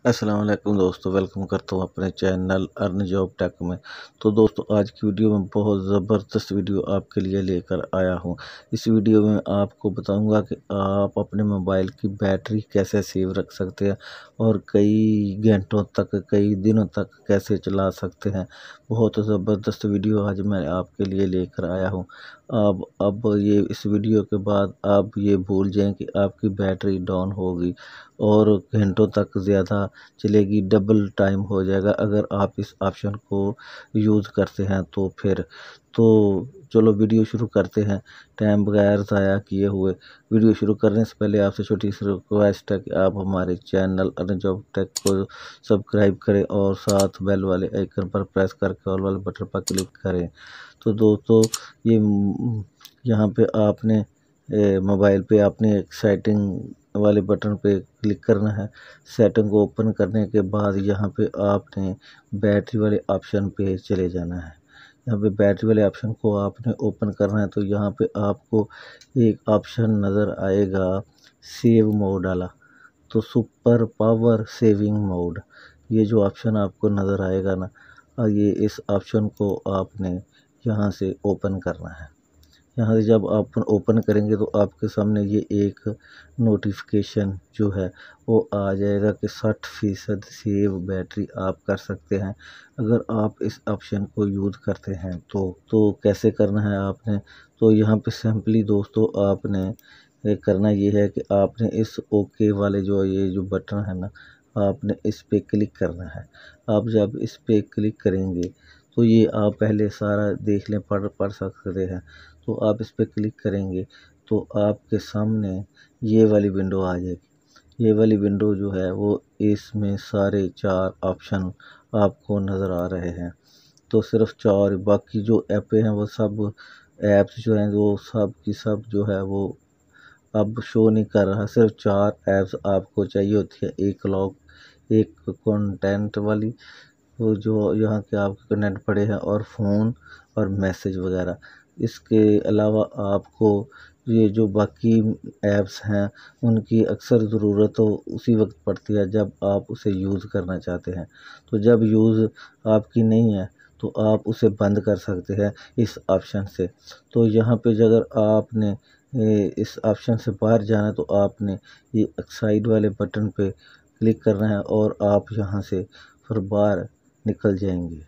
अस्सलाम वालेकुम दोस्तों, वेलकम करता हूँ अपने चैनल अर्न जॉब टेक में। तो दोस्तों, आज की वीडियो में बहुत ज़बरदस्त वीडियो आपके लिए लेकर आया हूँ। इस वीडियो में आपको बताऊंगा कि आप अपने मोबाइल की बैटरी कैसे सेव रख सकते हैं और कई घंटों तक, कई दिनों तक कैसे चला सकते हैं। बहुत ज़बरदस्त वीडियो आज मैं आपके लिए लेकर आया हूँ। अब ये इस वीडियो के बाद आप ये भूल जाएं कि आपकी बैटरी डाउन होगी और घंटों तक ज़्यादा चलेगी, डबल टाइम हो जाएगा अगर आप इस ऑप्शन को यूज़ करते हैं। तो चलो वीडियो शुरू करते हैं टाइम बगैर ज़ाया किए हुए। वीडियो शुरू करने से पहले आपसे छोटी सी रिक्वेस्ट है कि आप हमारे चैनल अर्न जॉब टेक को सब्सक्राइब करें और साथ बेल वाले आइकन पर प्रेस करके ऑल वाले बटन पर क्लिक करें। तो दोस्तों, ये यहाँ पे आपने मोबाइल पे आपने एक सेटिंग वाले बटन पे क्लिक करना है। सेटिंग को ओपन करने के बाद यहाँ पे आपने बैटरी वाले ऑप्शन पे चले जाना है। यहाँ पे बैटरी वाले ऑप्शन को आपने ओपन करना है तो यहाँ पे आपको एक ऑप्शन नज़र आएगा सेव मोड वाला। तो सुपर पावर सेविंग मोड, ये जो ऑप्शन आपको नज़र आएगा ना, ये इस ऑप्शन को आपने यहाँ से ओपन करना है। यहाँ से जब आप ओपन करेंगे तो आपके सामने ये एक नोटिफिकेशन जो है वो आ जाएगा कि 60% सेव बैटरी आप कर सकते हैं अगर आप इस ऑप्शन को यूज़ करते हैं। तो कैसे करना है आपने, तो यहाँ पे सिंपली दोस्तों आपने करना ये है कि आपने इस ओके वाले ये जो बटन है ना, आपने इस पे क्लिक करना है। आप जब इस पे क्लिक करेंगे तो ये आप पहले सारा देख लें, पढ़ सकते हैं। तो आप इस पर क्लिक करेंगे तो आपके सामने ये वाली विंडो आ जाएगी। ये वाली विंडो जो है वो इसमें सारे 4 ऑप्शन आपको नज़र आ रहे हैं। तो सिर्फ 4, बाकी जो ऐपें हैं वो सब ऐप्स जो हैं वो सब की सब जो है वो अब शो नहीं कर रहा। सिर्फ 4 ऐप्स आपको चाहिए होती है, एक लॉग, एक कंटेंट वाली, वो जो यहाँ के आपके कनेक्ट पड़े हैं, और फ़ोन और मैसेज वगैरह। इसके अलावा आपको ये जो बाकी ऐप्स हैं उनकी अक्सर ज़रूरत तो उसी वक्त पड़ती है जब आप उसे यूज़ करना चाहते हैं। तो जब यूज़ आपकी नहीं है तो आप उसे बंद कर सकते हैं इस ऑप्शन से। तो यहाँ पे अगर आपने इस ऑप्शन से बाहर जाना है तो आपने ये साइड वाले बटन पे क्लिक करना है और आप यहाँ से फिर बाहर निकल जाएंगे।